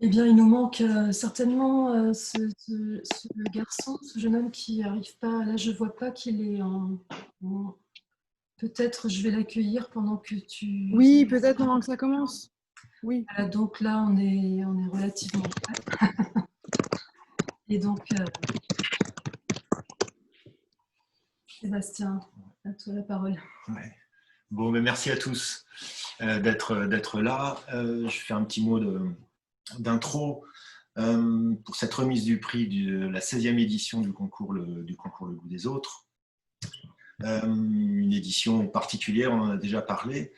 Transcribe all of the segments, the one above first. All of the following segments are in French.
Eh bien, il nous manque certainement ce garçon, ce jeune homme qui n'arrive pas. Là, je ne vois pas qu'il est peut-être je vais l'accueillir pendant que tu... Oui, peut-être pendant que ça commence. Oui. Voilà, donc là, on est relativement prêt. Et donc, Sébastien, à toi la parole. Ouais. Bon, mais merci à tous d'être là. Je fais un petit mot d'intro pour cette remise du prix de la 16e édition du concours Le Goût des Autres. Une édition particulière, on en a déjà parlé.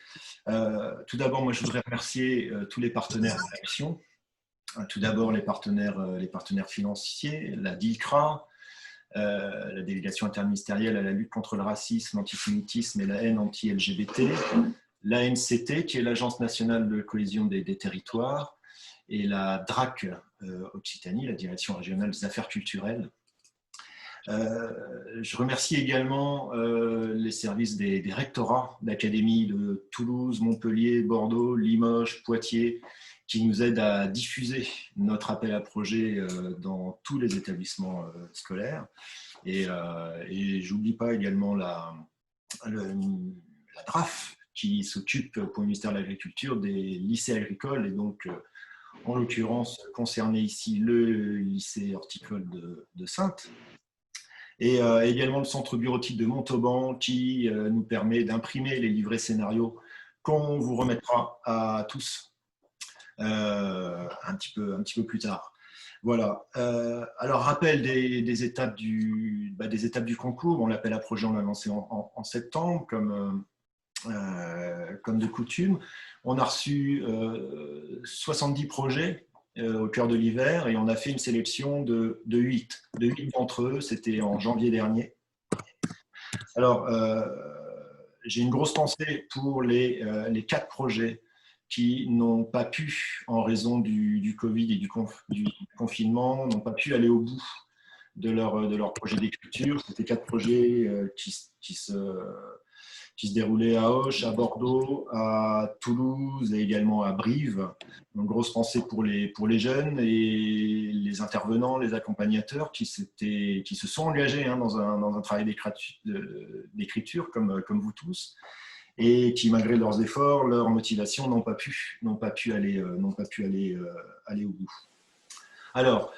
Tout d'abord, moi, je voudrais remercier tous les partenaires de l'action. Tout d'abord, les partenaires financiers, la DILCRA, la délégation interministérielle à la lutte contre le racisme, l'antisémitisme et la haine anti-LGBT, l'ANCT, qui est l'Agence nationale de cohésion des territoires, et la DRAC Occitanie, la direction régionale des affaires culturelles. Je remercie également les services des rectorats d'académies de Toulouse, Montpellier, Bordeaux, Limoges, Poitiers, qui nous aident à diffuser notre appel à projet dans tous les établissements scolaires. Et j'oublie pas également la DRAF, qui s'occupe pour le ministère de l'Agriculture des lycées agricoles, et donc en l'occurrence concerné ici le lycée horticole de Saintes. Et également le centre bureautique de Montauban qui nous permet d'imprimer les livrets scénarios qu'on vous remettra à tous un petit peu plus tard. Voilà. Alors, rappel des étapes du concours. On l'appel à projet, on l'a lancé en septembre, comme de coutume. On a reçu 70 projets au cœur de l'hiver et on a fait une sélection de 8. De 8 d'entre eux, c'était en janvier dernier. Alors, j'ai une grosse pensée pour les 4 projets qui n'ont pas pu, en raison du Covid et du confinement, n'ont pas pu aller au bout de leur projet d'écriture. C'était 4 projets qui se déroulaient à Auch, à Bordeaux, à Toulouse et également à Brive. Donc, grosse pensée pour les jeunes et les intervenants, les accompagnateurs qui se sont engagés dans un travail d'écriture comme vous tous, et qui, malgré leurs efforts, leur motivation, n'ont pas pu aller au bout. Alors,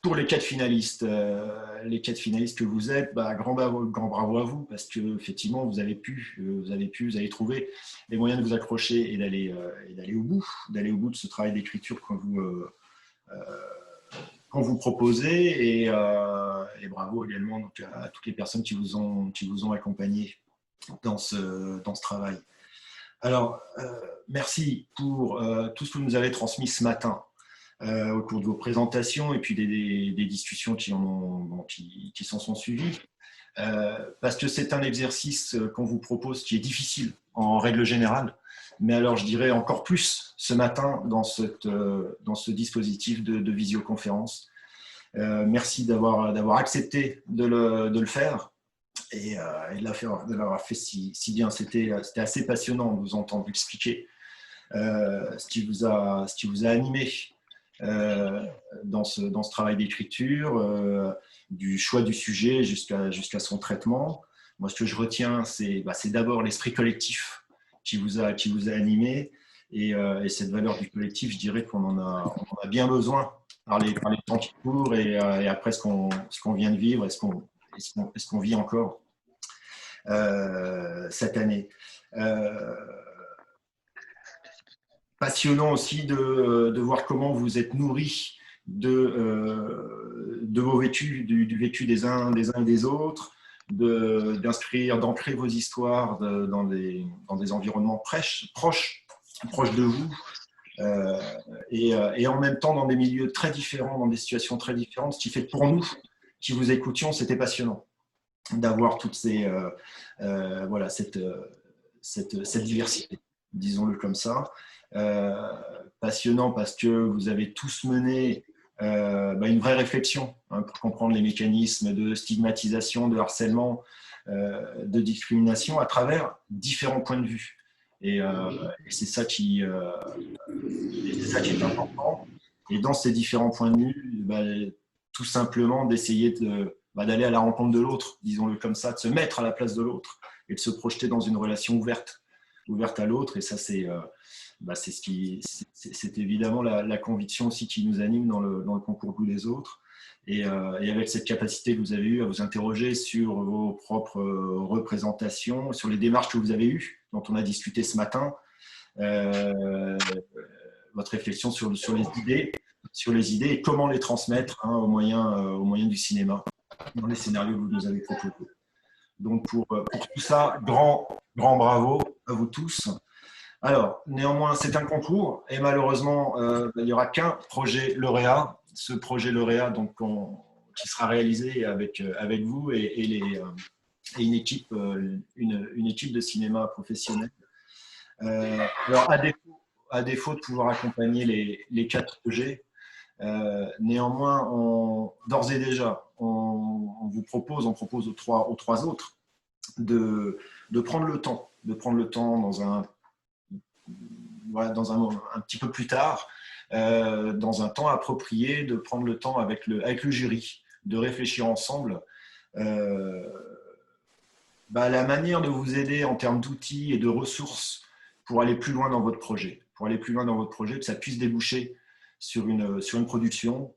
pour les 4 finalistes, que vous êtes, grand bravo à vous, parce que effectivement vous avez trouvé les moyens de vous accrocher et d'aller au bout de ce travail d'écriture qu'on vous proposez, et bravo également donc, à toutes les personnes qui vous ont accompagné dans ce travail. Alors, merci pour tout ce que vous nous avez transmis ce matin. Au cours de vos présentations et puis des discussions qui s'en sont suivies, parce que c'est un exercice qu'on vous propose qui est difficile en règle générale, mais alors je dirais encore plus ce matin dans ce dispositif de visioconférence. Merci d'avoir accepté de le faire et de l'avoir fait si bien. C'était assez passionnant de vous entendre expliquer ce qui vous a animé dans ce travail d'écriture, du choix du sujet jusqu'à son traitement. Moi, ce que je retiens, c'est d'abord l'esprit collectif qui vous a animé, et cette valeur du collectif, je dirais qu'on en a bien besoin par les temps qui courent, et après ce qu'on vient de vivre, est-ce qu'on vit encore cette année. Passionnant aussi de voir comment vous êtes nourris de vos vécus, du vécu des uns et des autres, d'ancrer vos histoires dans des environnements proches de vous, et en même temps dans des milieux très différents, dans des situations très différentes, ce qui fait que pour nous qui vous écoutions, c'était passionnant d'avoir toutes cette diversité, disons-le comme ça. Passionnant parce que vous avez tous mené une vraie réflexion pour comprendre les mécanismes de stigmatisation, de harcèlement, de discrimination à travers différents points de vue. Et c'est ça qui est important. Et dans ces différents points de vue, tout simplement d'essayer d'aller à la rencontre de l'autre, disons-le comme ça, de se mettre à la place de l'autre et de se projeter dans une relation ouverte à l'autre. Et ça, c'est évidemment la conviction aussi qui nous anime dans le concours Goût des autres. Et avec cette capacité que vous avez eue à vous interroger sur vos propres représentations, sur les démarches que vous avez eues, dont on a discuté ce matin, votre réflexion sur les idées et comment les transmettre au moyen du cinéma, dans les scénarios que vous nous avez proposés. Donc pour tout ça, grand bravo à vous tous. Alors, néanmoins, c'est un concours et malheureusement, il n'y aura qu'un projet lauréat. Ce projet lauréat donc, qui sera réalisé avec vous et une équipe de cinéma professionnelle. Alors, à défaut de pouvoir accompagner les 4 projets, néanmoins, d'ores et déjà, on propose aux trois autres de prendre le temps dans un petit peu plus tard, dans un temps approprié, de prendre le temps avec le jury, de réfléchir ensemble la manière de vous aider en termes d'outils et de ressources pour aller plus loin dans votre projet. Que ça puisse déboucher sur une production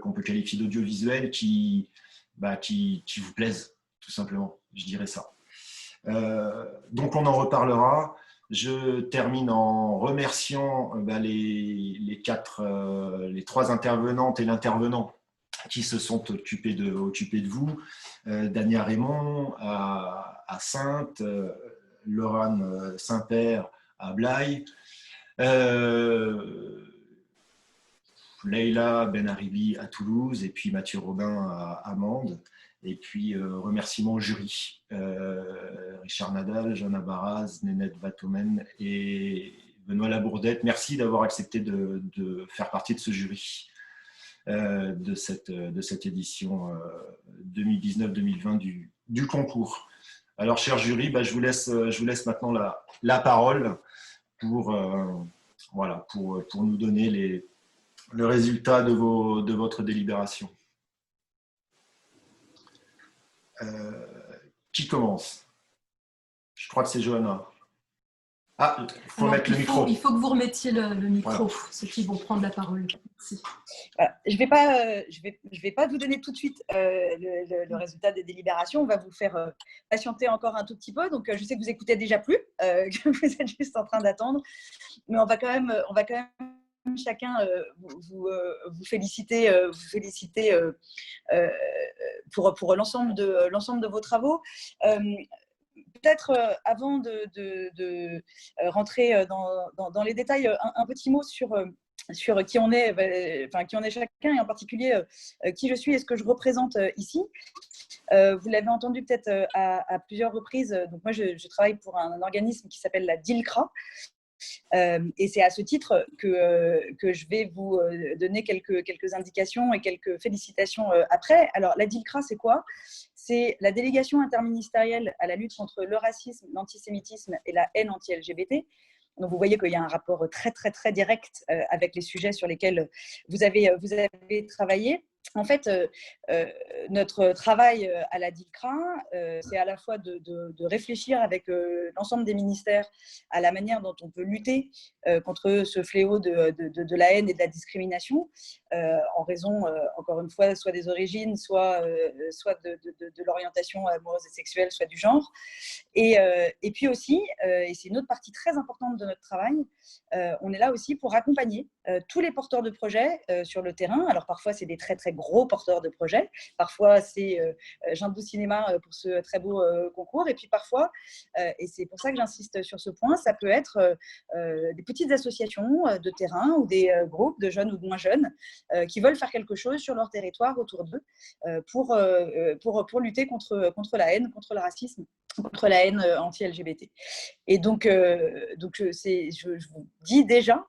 qu'on peut qualifier d'audiovisuelle qui vous plaise, tout simplement, je dirais ça. Donc on en reparlera. Je termine en remerciant les 3 intervenantes et l'intervenant qui se sont occupés de vous, Dania Raymond à Saintes, Laurane Saint-Père à Blaye, Leïla Benaribi à Toulouse et puis Mathieu Robin à Mende. Et puis, remerciements au jury. Richard Nadal, Jeanne Baraz, Nénette Vatomen et Benoît Labourdette. Merci d'avoir accepté de faire partie de ce jury de cette édition 2019-2020 du concours. Alors, cher jury, je vous laisse maintenant la parole pour nous donner le résultat de votre délibération. Qui commence? Je crois que c'est Johanna. Ah, il faut mettre le micro. Il faut que vous remettiez le micro, voilà. Ceux qui vont prendre la parole. Merci. Je vais pas vous donner tout de suite le résultat des délibérations. On va vous faire patienter encore un tout petit peu. Donc, je sais que vous écoutez déjà plus, que vous êtes juste en train d'attendre. Mais on va quand même chacun vous féliciter pour l'ensemble de vos travaux. Peut-être avant de rentrer dans les détails, un petit mot sur qui on est, qui on est chacun et en particulier qui je suis et ce que je représente ici. Vous l'avez entendu peut-être à plusieurs reprises. Donc moi, je travaille pour un organisme qui s'appelle la DILCRA. Et c'est à ce titre que je vais vous donner quelques indications et quelques félicitations après. Alors, la DILCRA, c'est quoi? C'est la délégation interministérielle à la lutte contre le racisme, l'antisémitisme et la haine anti-LGBT. Donc, vous voyez qu'il y a un rapport très, très, très direct avec les sujets sur lesquels vous avez travaillé. En fait, notre travail à la DILCRA, c'est à la fois de réfléchir avec l'ensemble des ministères à la manière dont on peut lutter contre ce fléau de la haine et de la discrimination, en raison, encore une fois, soit des origines, soit de l'orientation amoureuse et sexuelle, soit du genre. Et puis aussi, et c'est une autre partie très importante de notre travail, on est là aussi pour accompagner tous les porteurs de projets sur le terrain. Alors parfois, c'est des très, très gros porteurs de projets. Parfois, c'est Jindou Cinéma pour ce très beau concours. Et puis parfois, et c'est pour ça que j'insiste sur ce point, ça peut être des petites associations de terrain ou des groupes de jeunes ou de moins jeunes qui veulent faire quelque chose sur leur territoire autour d'eux pour lutter contre la haine, contre le racisme contre la haine anti-LGBT. Et donc je vous dis déjà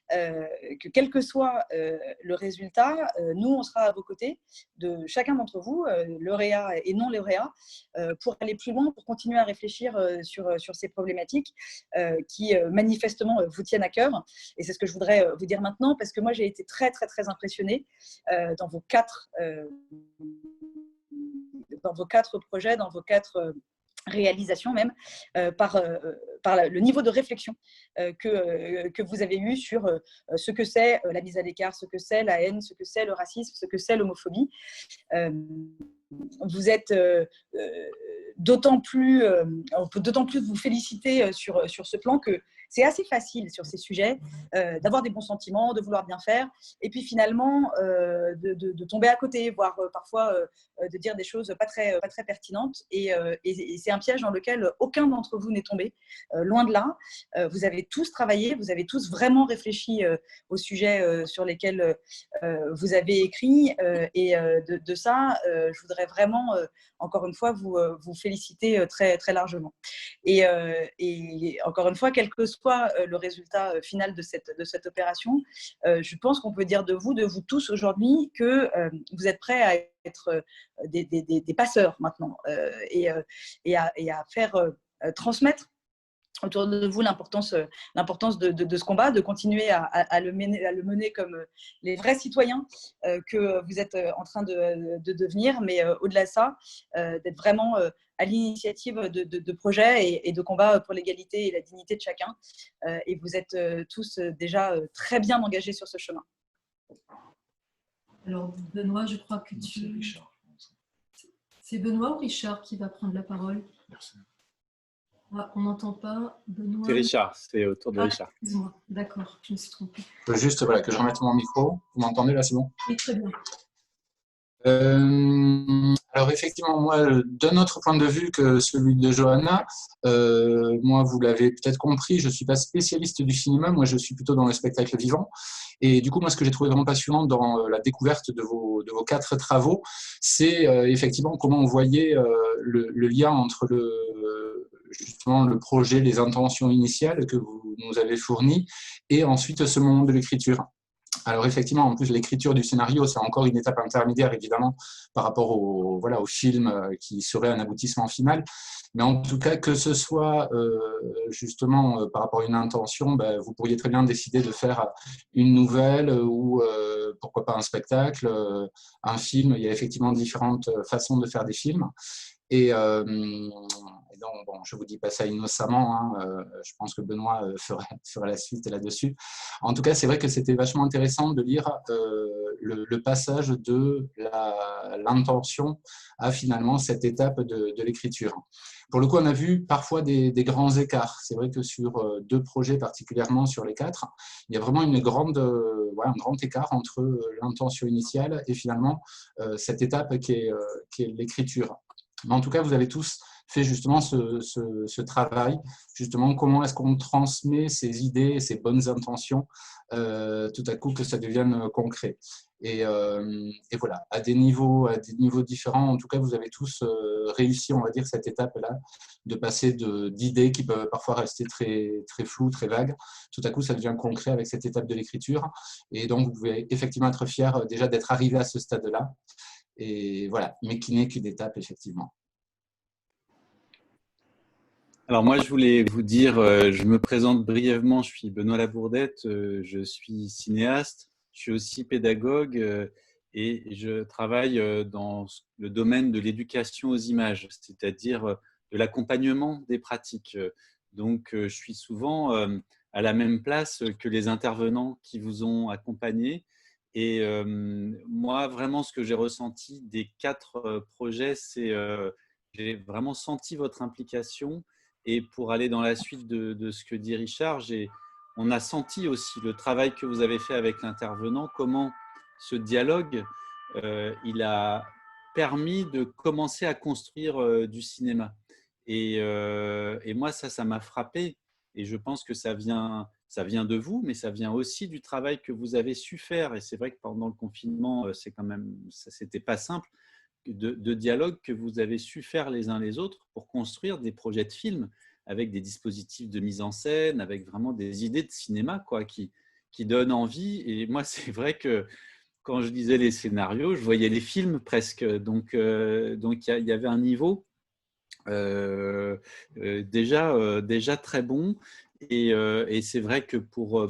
que quel que soit le résultat, nous, on sera à vos côtés, de chacun d'entre vous, lauréats et non lauréats, pour aller plus loin, pour continuer à réfléchir sur ces problématiques qui manifestement vous tiennent à cœur. Et c'est ce que je voudrais vous dire maintenant, parce que moi, j'ai été très, très, très impressionnée dans vos quatre projets, dans vos quatre réalisation même, par le niveau de réflexion que vous avez eu sur ce que c'est la mise à l'écart, ce que c'est la haine, ce que c'est le racisme, ce que c'est l'homophobie. Vous êtes d'autant plus, on peut d'autant plus vous féliciter sur ce plan que c'est assez facile sur ces sujets d'avoir des bons sentiments, de vouloir bien faire, et puis finalement de tomber à côté, voire parfois de dire des choses pas très pertinentes. Et c'est un piège dans lequel aucun d'entre vous n'est tombé, loin de là. Vous avez tous travaillé, vous avez tous vraiment réfléchi aux sujets sur lesquels vous avez écrit, et de ça, je voudrais vraiment, encore une fois, vous féliciter très, très largement. Et encore une fois, quel que soit le résultat final de cette opération, je pense qu'on peut dire de vous tous aujourd'hui que vous êtes prêts à être des passeurs maintenant, et à faire transmettre autour de vous l'importance de ce combat, de continuer à le mener comme les vrais citoyens que vous êtes en train de devenir, mais au-delà de ça, d'être vraiment à l'initiative de projets et de combats pour l'égalité et la dignité de chacun. Et vous êtes tous déjà très bien engagés sur ce chemin. Alors, Benoît, je crois que c'est Benoît ou Richard qui va prendre la parole? Merci. Ah, on n'entend pas Benoît. C'est Richard, c'est au tour de Richard. Excuse-moi, d'accord, je me suis trompée. Je veux juste que je remette mon micro. Vous m'entendez là, c'est bon? Oui, très bien. Alors effectivement, moi, d'un autre point de vue que celui de Johanna, moi, vous l'avez peut-être compris, je ne suis pas spécialiste du cinéma, moi je suis plutôt dans le spectacle vivant. Et du coup, moi, ce que j'ai trouvé vraiment passionnant dans la découverte de vos quatre travaux, c'est effectivement comment on voyait le lien entre justement le projet, les intentions initiales que vous nous avez fournies, et ensuite ce moment de l'écriture. Alors effectivement, en plus, l'écriture du scénario, c'est encore une étape intermédiaire, évidemment, par rapport au film qui serait un aboutissement final. Mais en tout cas, que ce soit justement par rapport à une intention, vous pourriez très bien décider de faire une nouvelle ou pourquoi pas un spectacle, un film. Il y a effectivement différentes façons de faire des films. Et donc, bon, je ne vous dis pas ça innocemment, hein, je pense que Benoît fera la suite là-dessus. En tout cas, c'est vrai que c'était vachement intéressant de lire le passage de l'intention à finalement cette étape de l'écriture. Pour le coup, on a vu parfois des grands écarts. C'est vrai que sur deux projets particulièrement sur les quatre, il y a vraiment un grand écart entre l'intention initiale et finalement cette étape qui est l'écriture. Mais en tout cas, vous avez tous fait justement ce travail, justement comment est-ce qu'on transmet ces idées, ces bonnes intentions, tout à coup que ça devienne concret. Et voilà, à des niveaux différents, en tout cas, vous avez tous réussi, on va dire, cette étape-là, de passer d'idées qui peuvent parfois rester très, très floues, très vagues. Tout à coup, ça devient concret avec cette étape de l'écriture. Et donc, vous pouvez effectivement être fiers déjà d'être arrivé à ce stade-là. Et voilà, mais qui n'est qu'une étape, effectivement. Alors moi, je voulais vous dire, je me présente brièvement, je suis Benoît Labourdette, je suis cinéaste, je suis aussi pédagogue et je travaille dans le domaine de l'éducation aux images, c'est-à-dire de l'accompagnement des pratiques. Donc, je suis souvent à la même place que les intervenants qui vous ont accompagné. Et moi, vraiment, ce que j'ai ressenti des quatre projets, c'est j'ai vraiment senti votre implication. Et pour aller dans la suite de ce que dit Richard, on a senti aussi le travail que vous avez fait avec l'intervenant, comment ce dialogue, il a permis de commencer à construire du cinéma. Et moi, ça m'a frappé. Et je pense que ça vient de vous, mais ça vient aussi du travail que vous avez su faire. Et c'est vrai que pendant le confinement, c'était pas simple. de dialogue que vous avez su faire les uns les autres pour construire des projets de films avec des dispositifs de mise en scène, avec vraiment des idées de cinéma quoi, qui donnent envie. Et moi, c'est vrai que quand je lisais les scénarios, je voyais les films presque. Donc il y avait un niveau déjà très bon. Et c'est vrai que pour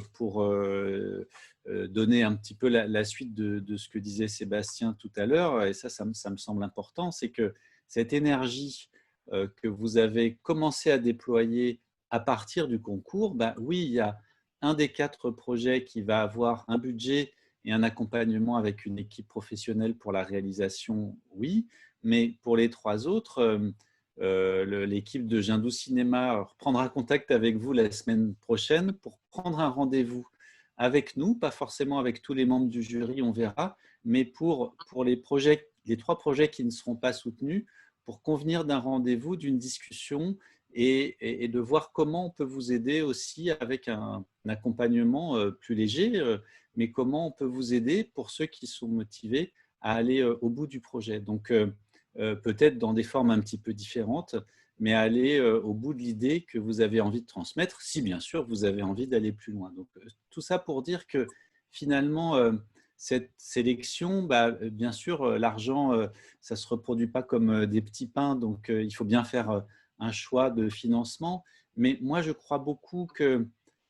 donner un petit peu la suite de ce que disait Sébastien tout à l'heure, et ça me semble important, c'est que cette énergie que vous avez commencé à déployer à partir du concours, bah oui, il y a un des 4 projets qui va avoir un budget et un accompagnement avec une équipe professionnelle pour la réalisation, oui, mais pour les 3 autres, l'équipe de Jindou Cinéma reprendra contact avec vous la semaine prochaine pour prendre un rendez-vous avec nous, pas forcément avec tous les membres du jury, on verra, mais pour les 3 projets qui ne seront pas soutenus, pour convenir d'un rendez-vous, d'une discussion et de voir comment on peut vous aider aussi avec un accompagnement plus léger, mais comment on peut vous aider pour ceux qui sont motivés à aller au bout du projet. Donc, peut-être dans des formes un petit peu différentes, mais aller au bout de l'idée que vous avez envie de transmettre, si bien sûr vous avez envie d'aller plus loin. Donc, tout ça pour dire que finalement, cette sélection, bah, bien sûr, l'argent, ça ne se reproduit pas comme des petits pains, donc il faut bien faire un choix de financement. Mais moi, je crois beaucoup que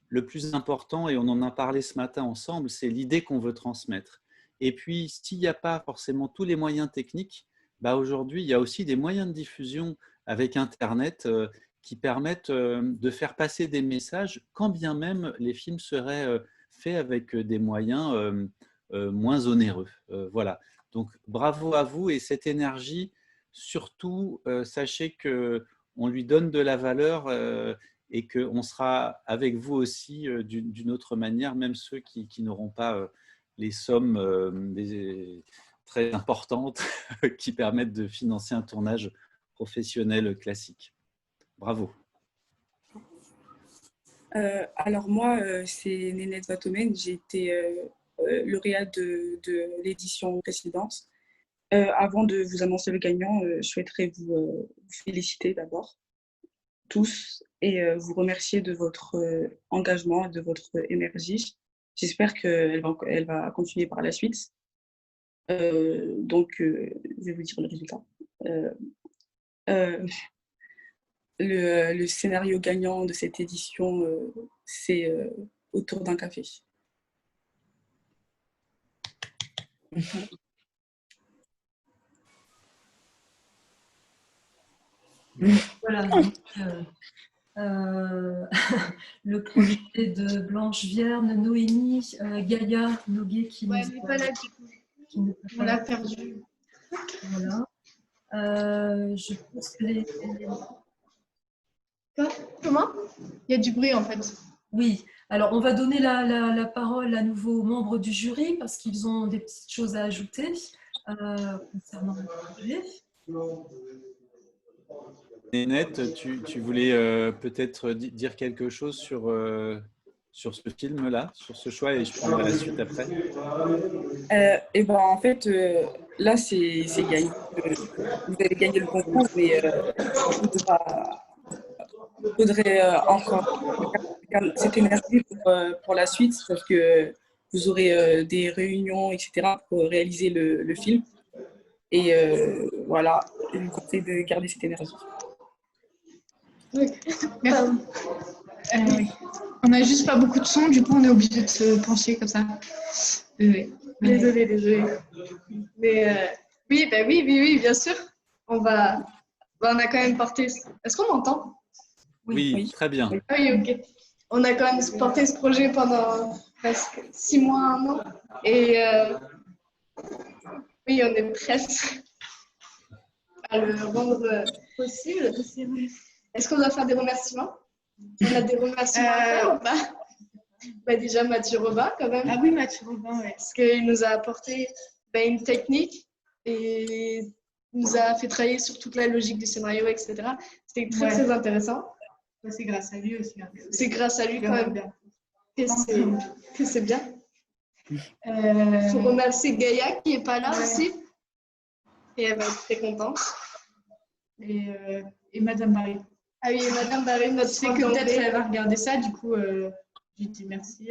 le plus important, et on en a parlé ce matin ensemble, c'est l'idée qu'on veut transmettre. Et puis, s'il n'y a pas forcément tous les moyens techniques, bah aujourd'hui, il y a aussi des moyens de diffusion avec Internet qui permettent de faire passer des messages, quand bien même les films seraient faits avec des moyens moins onéreux. Voilà. Donc, bravo à vous et cette énergie, surtout, sachez qu'on lui donne de la valeur et qu'on sera avec vous aussi d'une autre manière, même ceux qui n'auront pas les sommes très importantes qui permettent de financer un tournage professionnel classique. Bravo. Alors moi, c'est Nénette Vatomen, j'ai été lauréate de l'édition précédente. Avant de vous annoncer le gagnant, je souhaiterais vous féliciter d'abord, tous, et vous remercier de votre engagement, de votre énergie. J'espère qu'elle va continuer par la suite. Donc, je vais vous dire le résultat. Le scénario gagnant de cette édition, c'est Autour d'un café. Voilà, donc, le projet de Blanche Vierne, Noémie, Gaïa Noguet qui Ouais, nous mais pas là, du coup. On l'a perdu. Voilà. Je pense que Comment? Il y a du bruit en fait. Oui, alors on va donner la parole à nouveau aux membres du jury parce qu'ils ont des petites choses à ajouter concernant le projet. Nénette, tu voulais peut-être dire quelque chose sur ce film-là, sur ce choix, et je prendrai la suite après. Et ben, en fait, là, c'est gagné. Vous avez gagné le concours, mais il faudrait encore cette énergie pour la suite, parce que vous aurez des réunions, etc., pour réaliser le film. Et voilà, je vous conseille de garder cette énergie. Merci. On n'a juste pas beaucoup de son, du coup on est obligé de se pencher comme ça. Désolée. Mais oui, bien sûr. On a quand même porté. Est-ce qu'on m'entend? Oui, très bien. Oui, ok. On a quand même porté ce projet pendant presque 6 mois, 1 an. Et oui, on est presque à le rendre possible. Est-ce qu'on doit faire des remerciements? On a des remerciements à faire ou pas? Bah déjà Mathieu Robin quand même. Ah oui, Mathieu Robin, ouais. Parce qu'il nous a apporté une technique et nous a fait travailler sur toute la logique du scénario, etc. C'était très intéressant. C'est grâce à lui aussi. C'est grâce à lui quand même que c'est bien. Il faut remercier Gaïa qui n'est pas là aussi. et elle va être très contente. Et Madame Barry. Ah oui, et Madame Barry, notre Je sais prof que peut-être d'anglais. elle va regarder ça, du coup, je lui dis merci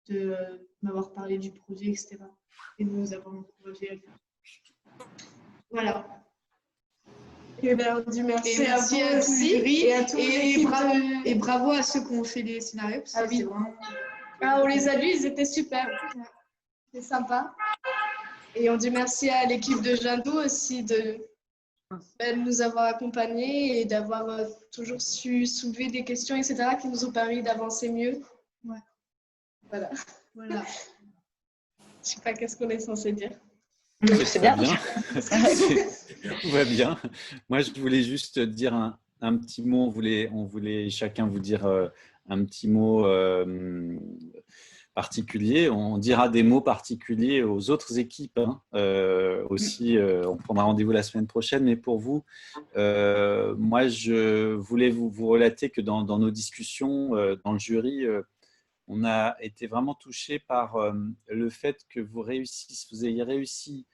de m'avoir parlé du projet, etc. Et de nous avoir encouragé à le faire. Voilà. Et ben, on dit merci, Et merci à tout le aussi jury et à toute l'équipe de- et bravo à ceux qui ont fait les scénarios, parce que Ah oui. c'est vraiment... Ah, on les a lus, ils étaient super. C'est sympa. Et on dit merci à l'équipe de Jindou aussi de nous avoir accompagnés et d'avoir toujours su soulever des questions, etc., qui nous ont permis d'avancer mieux. Ouais. Voilà. Voilà. Je sais pas qu'est-ce qu'on est censé dire. C'est très bien. Tout va bien. Moi, je voulais juste dire un petit mot. On voulait chacun vous dire un petit mot particulier. On dira des mots particuliers aux autres équipes aussi. On prendra rendez-vous la semaine prochaine. Mais pour vous, moi, je voulais vous relater que dans nos discussions, dans le jury, on a été vraiment touché par le fait que vous ayez réussi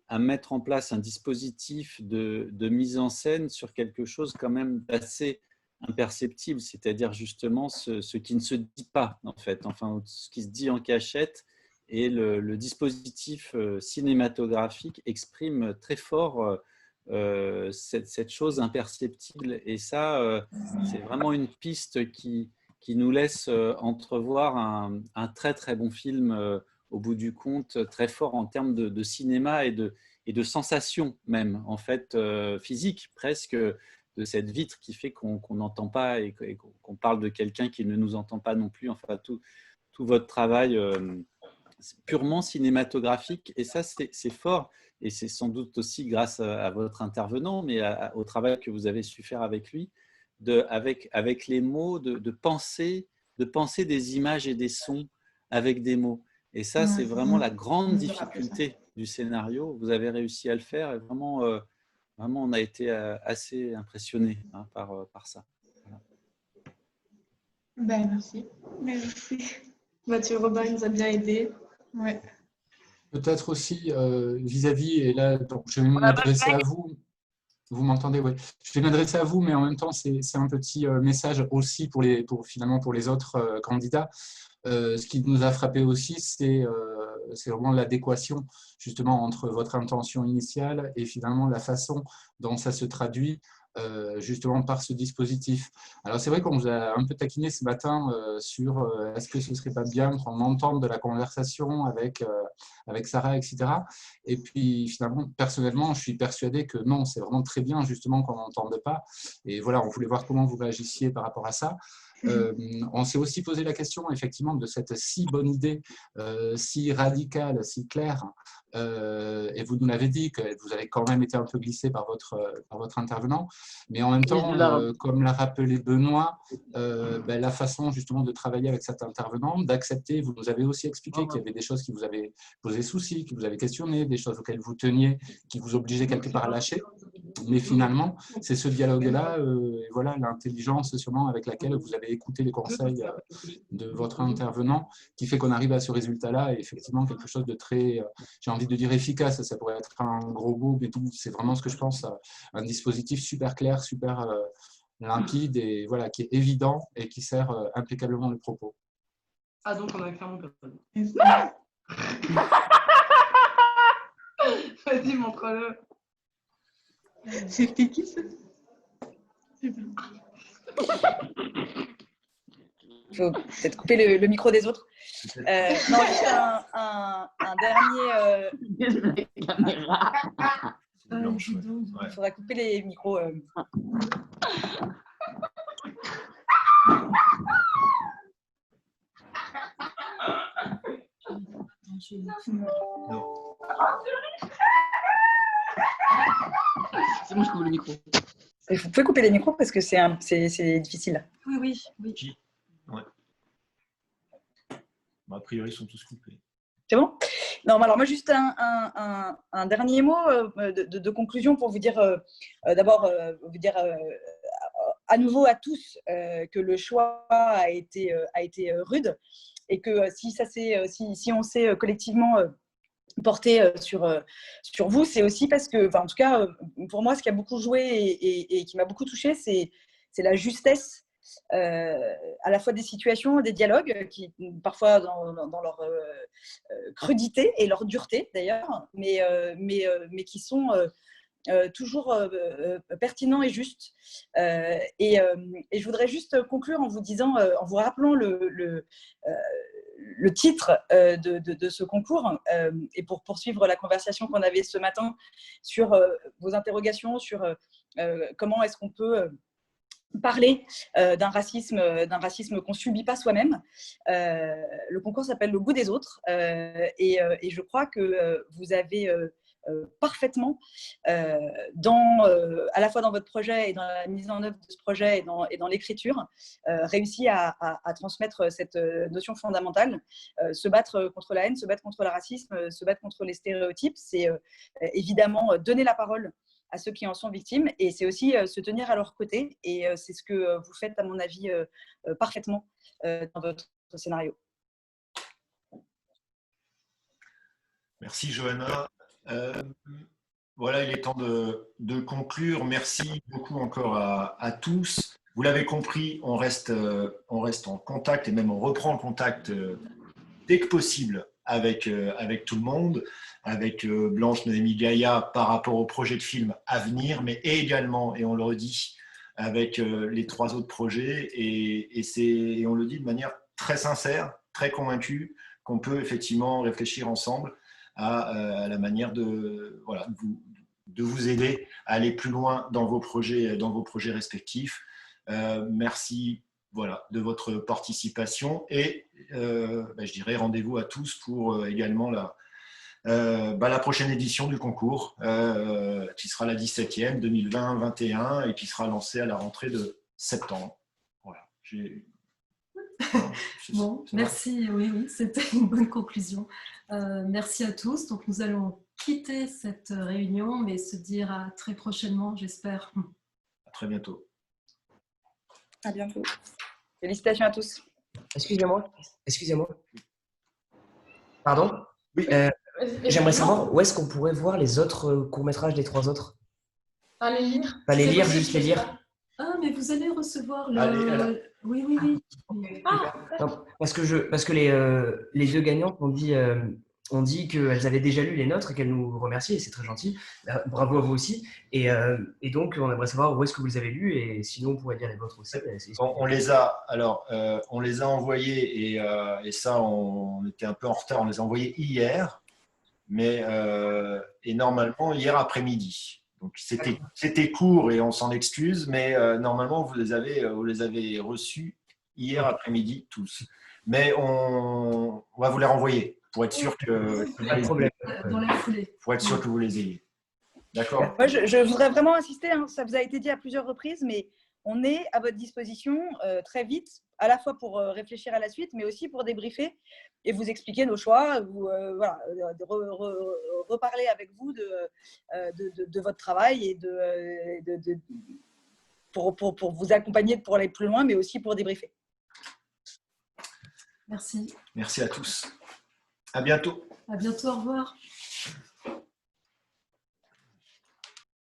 à mettre en place un dispositif de mise en scène sur quelque chose quand même d'assez imperceptible, c'est-à-dire justement ce qui ne se dit pas en fait, enfin ce qui se dit en cachette, et le dispositif cinématographique exprime très fort cette chose imperceptible, et ça c'est vraiment une piste qui nous laisse entrevoir un très très bon film au bout du compte, très fort en termes de cinéma et de sensations même, en fait, physiques presque, de cette vitre qui fait qu'on n'entend pas et qu'on parle de quelqu'un qui ne nous entend pas non plus. Enfin, tout votre travail purement cinématographique, et ça, c'est fort. Et c'est sans doute aussi grâce à votre intervenant, mais au travail que vous avez su faire avec lui, avec les mots, de penser des images et des sons avec des mots. Et ça, c'est vraiment la grande difficulté du scénario. Vous avez réussi à le faire, et vraiment, on a été assez impressionnés par ça. Voilà. Ben, merci. Merci. Mathieu Robin nous a bien aidés. Ouais. Peut-être aussi vis-à-vis, et là, donc, je vais m'adresser à vous. Vous m'entendez? Oui. Je vais m'adresser à vous, mais en même temps, c'est un petit message aussi finalement pour les autres candidats. Ce qui nous a frappé aussi, c'est vraiment l'adéquation justement entre votre intention initiale et finalement la façon dont ça se traduit justement par ce dispositif. Alors c'est vrai qu'on vous a un peu taquiné ce matin sur est-ce que ce ne serait pas bien qu'on entende de la conversation avec Sarah, etc. Et puis finalement, personnellement, je suis persuadé que non, c'est vraiment très bien justement qu'on n'entende pas. Et voilà, on voulait voir comment vous réagissiez par rapport à ça. On s'est aussi posé la question effectivement de cette si bonne idée, si radicale, si claire, et vous nous l'avez dit que vous avez quand même été un peu glissé par votre intervenant, mais en même temps, comme l'a rappelé Benoît, la façon justement de travailler avec cet intervenant, d'accepter, vous nous avez aussi expliqué qu'il y avait des choses qui vous avaient posé souci, qui vous avaient questionné, des choses auxquelles vous teniez, qui vous obligeaient quelque part à lâcher, mais finalement, c'est ce dialogue-là, et voilà l'intelligence sûrement avec laquelle vous avez écouté les conseils de votre intervenant, qui fait qu'on arrive à ce résultat-là, et effectivement quelque chose de très, j'ai envie de dire efficace, ça pourrait être un gros mot, mais c'est vraiment ce que je pense, un dispositif super clair, super limpide, et voilà, qui est évident et qui sert impeccablement le propos. Ah, donc on a clairement personne. Vas-y, montre-le. C'était qui ça? Il faut peut-être couper le micro des autres. Non, juste un dernier. Il faudra couper les micros. C'est moi, je coupe le micro. Vous pouvez couper les micros parce que c'est difficile. Oui. Ouais. Bon, a priori, ils sont tous coupés. C'est bon? Non, alors moi, juste un dernier mot de conclusion pour vous dire, d'abord, vous dire à nouveau à tous que le choix a été rude, et que si on s'est collectivement porter sur vous, c'est aussi parce que, en tout cas, pour moi, ce qui a beaucoup joué et qui m'a beaucoup touchée, c'est la justesse à la fois des situations, des dialogues, qui parfois dans leur crudité et leur dureté d'ailleurs, mais qui sont toujours pertinents et justes. Et je voudrais juste conclure en vous disant, en vous rappelant le titre de ce concours, et pour poursuivre la conversation qu'on avait ce matin sur vos interrogations sur comment est-ce qu'on peut parler d'un racisme qu'on ne subit pas soi-même. Le concours s'appelle Le goût des autres, et je crois que vous avez parfaitement, à la fois dans votre projet et dans la mise en œuvre de ce projet et dans l'écriture, réussi à transmettre cette notion fondamentale. Se battre contre la haine, se battre contre le racisme, se battre contre les stéréotypes, c'est évidemment donner la parole à ceux qui en sont victimes, et c'est aussi se tenir à leur côté, et c'est ce que vous faites, à mon avis, parfaitement dans votre scénario. Merci Johanna. Voilà, il est temps de conclure. Merci beaucoup encore à tous. Vous l'avez compris, on reste en contact, et même on reprend le contact dès que possible avec tout le monde, avec Blanche, Noémie, Gaïa par rapport au projet de film à venir, mais également, et on le redit, avec les 3 autres projets, et on le dit de manière très sincère, très convaincue, qu'on peut effectivement réfléchir ensemble à la manière de vous aider à aller plus loin dans vos projets respectifs. Merci de votre participation, et je dirais rendez-vous à tous pour également la prochaine édition du concours, qui sera la 17e 2020-21 et qui sera lancée à la rentrée de septembre. Voilà. Bon, merci, oui, c'était une bonne conclusion. Merci à tous. Donc nous allons quitter cette réunion, mais se dire à très prochainement, j'espère. À très bientôt. À bientôt. Félicitations à tous. Excusez-moi. Pardon? Oui. J'aimerais savoir où est-ce qu'on pourrait voir les autres courts-métrages des 3 autres. À les lire. Pas les lire, juste les lire. Ah, mais vous allez recevoir le… Allez, oui. Non, parce que les 2 gagnantes ont dit qu'elles avaient déjà lu les nôtres et qu'elles nous remercient, et c'est très gentil. Bravo à vous aussi. Et donc, on aimerait savoir où est-ce que vous les avez lus, et sinon, on pourrait dire les vôtres aussi. On les a envoyés, et ça, on était un peu en retard. On les a envoyés hier, et normalement, hier après-midi. Donc, c'était court et on s'en excuse, mais normalement, vous les avez reçus hier après-midi tous. Mais on va vous les renvoyer pour être sûr que vous les ayez. D'accord. Moi, je voudrais vraiment insister, ça vous a été dit à plusieurs reprises, mais on est à votre disposition très vite, à la fois pour réfléchir à la suite, mais aussi pour débriefer et vous expliquer nos choix, reparler avec vous de votre travail, et pour vous accompagner pour aller plus loin, mais aussi pour débriefer. Merci. Merci à tous. À bientôt. À bientôt, au revoir.